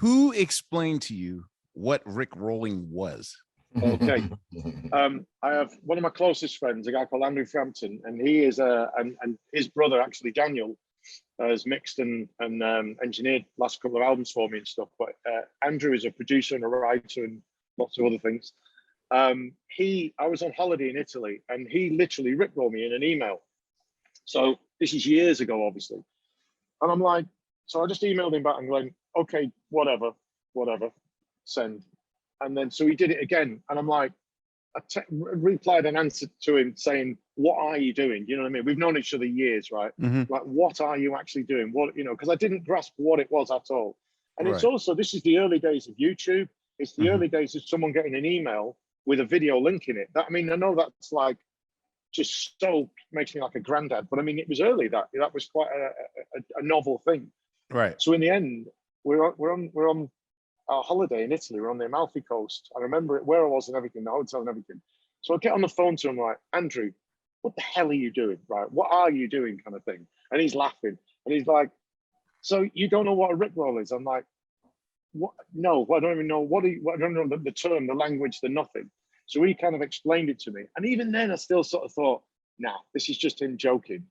Who explained to you what Rick rolling was? Okay. I have one of my closest friends, a guy called Andrew Frampton, and he is and his brother actually Daniel has mixed and engineered last couple of albums for me and stuff. But Andrew is a producer and a writer and lots of other things. I was on holiday in Italy, and he literally rickrolled me in an email. So this is years ago, obviously, and I'm like, so I just emailed him back and going, okay, whatever, send. And then so he did it again, and I'm like, replied and answered to him saying, what are you doing? You know what I mean? We've known each other years, right? Like, what are you actually doing? What, you know, because I didn't grasp what it was at all. And it's also, this is the early days of YouTube. It's the early days of someone getting an email with a video link in it. That, I mean, I know that's like just so makes me like a granddad, but I mean, it was early. That was quite a novel thing. Right. So in the end, we're on our holiday in Italy. We're on the Amalfi Coast. I remember it, where I was and everything, the hotel and everything. So I get on the phone to him like, Andrew, what the hell are you doing? Right? What are you doing? Kind of thing. And he's laughing. And he's like, so you don't know what a rickroll is? I'm like, what? No, I don't even know. I don't know the term, the language, the nothing. So he kind of explained it to me. And even then I still sort of thought, nah, this is just him joking.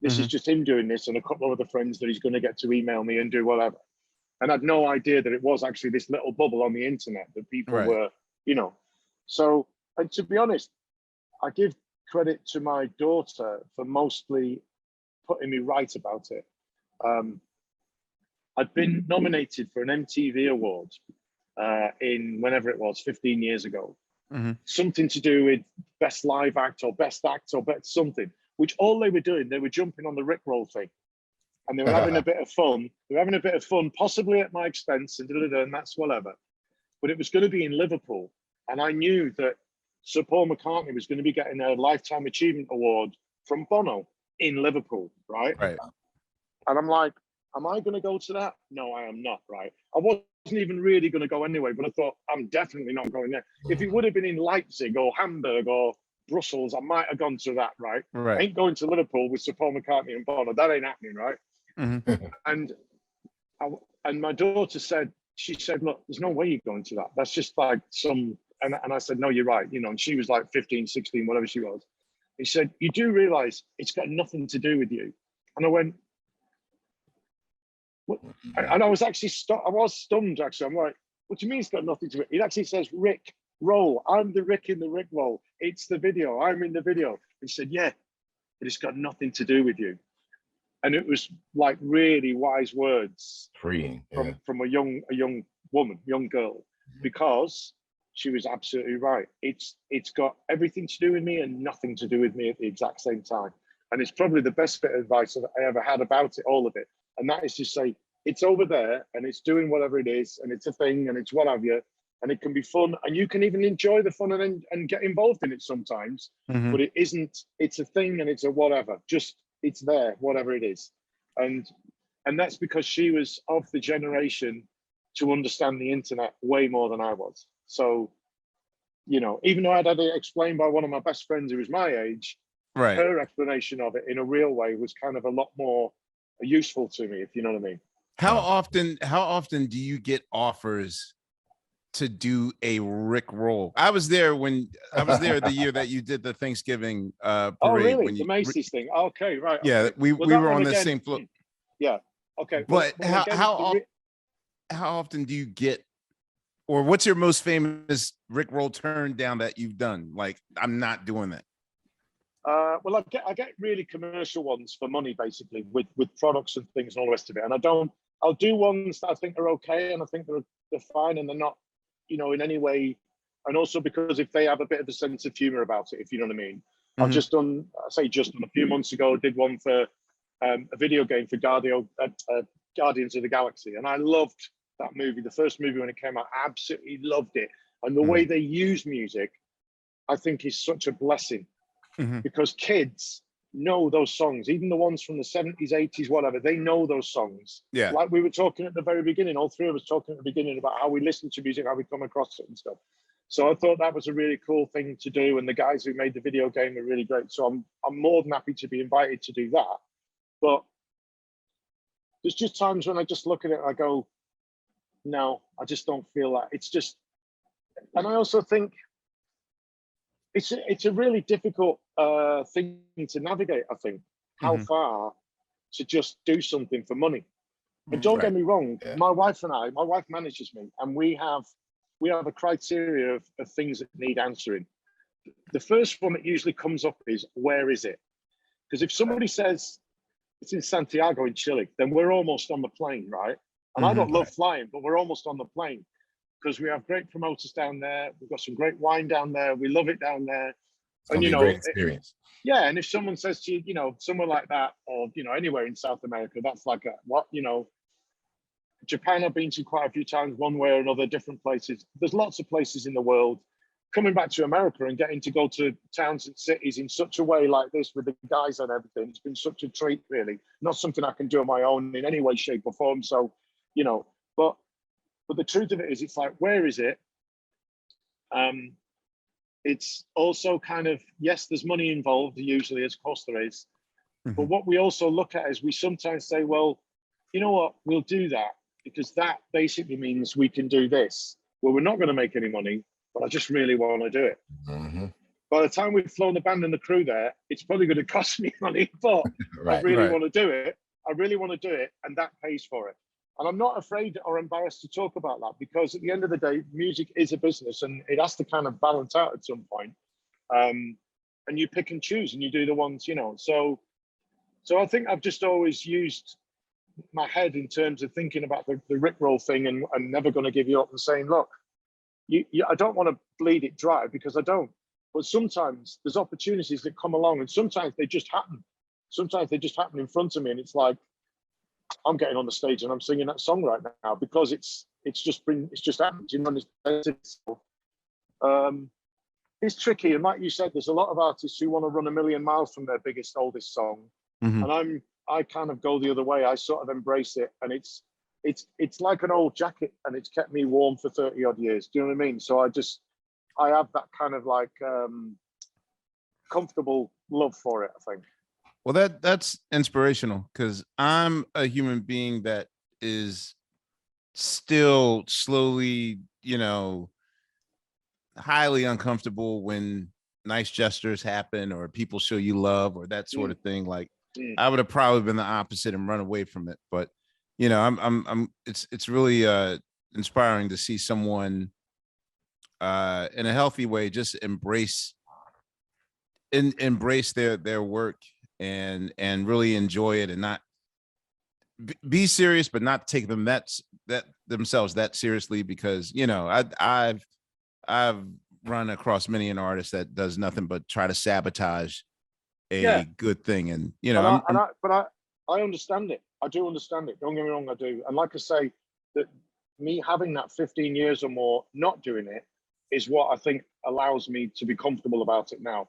This is just him doing this and a couple of other friends that he's going to get to email me and do whatever. And I had no idea that it was actually this little bubble on the internet that people were, you know. So, and to be honest, I give credit to my daughter for mostly putting me right about it. I'd been nominated for an MTV award in whenever it was, 15 years ago. Something to do with best live act or best something, which all they were doing, they were jumping on the Rickroll thing. And they were having a bit of fun. They were having a bit of fun, possibly at my expense, and that's whatever. But it was going to be in Liverpool. And I knew that Sir Paul McCartney was going to be getting a Lifetime Achievement Award from Bono in Liverpool, right? Right. And I'm like, am I going to go to that? No, I am not, right? I wasn't even really going to go anyway, but I thought, I'm definitely not going there. If it would have been in Leipzig or Hamburg or Brussels, I might have gone to that, right? I ain't going to Liverpool with Sir Paul McCartney and Bono. That ain't happening, right? And my daughter said, she said, look, there's no way you're going to that. That's just like some, and I said, no, you're right. You know, and she was like 15, 16, whatever she was. He said, you do realize it's got nothing to do with you. And I went, what? And I was actually, I was stunned actually. I'm like, what do you mean it's got nothing to do with it? It actually says Rick Roll. I'm the Rick in the Rick Roll. It's the video. I'm in the video. He said, yeah, but it's got nothing to do with you. And it was like really wise words freeing from a young woman, young girl, because she was absolutely right. It's got everything to do with me and nothing to do with me at the exact same time. And it's probably the best bit of advice I ever had about it, all of it. And that is to say, it's over there and it's doing whatever it is, and it's a thing and it's what have you, and it can be fun, and you can even enjoy the fun and get involved in it sometimes. But it isn't. It's a thing and it's a whatever. Just it's there, whatever it is. And that's because she was of the generation to understand the internet way more than I was. So, you know, even though I'd had it explained by one of my best friends who was my age, her explanation of it in a real way was kind of a lot more useful to me, if you know what I mean. How often do you get offers to do a Rick roll? I was there the year that you did the Thanksgiving parade. Oh, really? When the Macy's thing. Okay, right. Yeah, okay. we were on the same floor. Yeah. Okay. But how often do you get, or what's your most famous Rick roll turn down that you've done? Like, I'm not doing that. Well, I get really commercial ones for money, basically, with products and things and all the rest of it. And I'll do ones that I think are okay, and I think they're fine, and they're not, you know, in any way. And also because if they have a bit of a sense of humor about it, if you know what I mean. I've just done a few months ago, did one for a video game for Guardians of the Galaxy, and I loved that movie. The first movie when it came out, I absolutely loved it. And the way they use music, I think, is such a blessing. Because kids know those songs, even the ones from the 70s, 80s, whatever, they know those songs. Yeah. Like we were talking at the very beginning, all three of us talking at the beginning about how we listen to music, how we come across it and stuff. So I thought that was a really cool thing to do. And the guys who made the video game were really great. So I'm more than happy to be invited to do that. But there's just times when I just look at it and I go, no, I just don't feel that. It's just, and I also think it's a really difficult thing to navigate. I think how Mhm. far to just do something for money. But don't Right. get me wrong, Yeah. my wife manages me, and we have a criteria of things that need answering. The first one that usually comes up is, where is it? Because if somebody says it's in Santiago in Chile, then we're almost on the plane, right? And I Mhm. don't love flying, but we're almost on the plane because we have great promoters down there. We've got some great wine down there. We love it down there. It's going And to be a great experience. yeah, and if someone says to you, somewhere like that, or anywhere in South America, that's like what, Japan I've been to quite a few times, one way or another, different places. There's lots of places in the world. Coming back to America and getting to go to towns and cities in such a way like this with the guys and everything, it's been such a treat, really. Not something I can do on my own in any way, shape, or form. So, but the truth of it is, it's like, where is it? It's also kind of, yes, there's money involved, usually, as of course there is. But Mhm. what we also look at is we sometimes say, well, you know what, we'll do that because that basically means we can do this. Well, we're not going to make any money, but I just really want to do it. Mm-hmm. By the time we've flown the band and the crew there, it's probably going to cost me money, but I Right. really Right. want to do it. I really want to do it, and that pays for it. And I'm not afraid or embarrassed to talk about that because at the end of the day, music is a business and it has to kind of balance out at some point. And you pick and choose and you do the ones, So I think I've just always used my head in terms of thinking about the Rickroll thing and never going to give you up and saying, look, I don't want to bleed it dry because I don't. But sometimes there's opportunities that come along and sometimes they just happen. Sometimes they just happen in front of me and it's like, I'm getting on the stage and I'm singing that song right now because it's just happened. It's tricky. And like you said, there's a lot of artists who want to run a million miles from their biggest, oldest song. Mhm. And I kind of go the other way. I sort of embrace it. And it's like an old jacket and it's kept me warm for 30 odd years. Do you know what I mean? So I have that kind of like comfortable love for it, I think. Well, that's inspirational because I'm a human being that is still slowly, highly uncomfortable when nice gestures happen or people show you love or that sort of thing. Like I would have probably been the opposite and run away from it. But it's really inspiring to see someone in a healthy way just embrace their work and really enjoy it and not be serious, but not take them that themselves that seriously because I've run across many an artist that does nothing but try to sabotage Yeah. a good thing, and I understand it. I do understand it. Don't get me wrong, I do. And like I say, that me having that 15 years or more not doing it is what I think allows me to be comfortable about it now.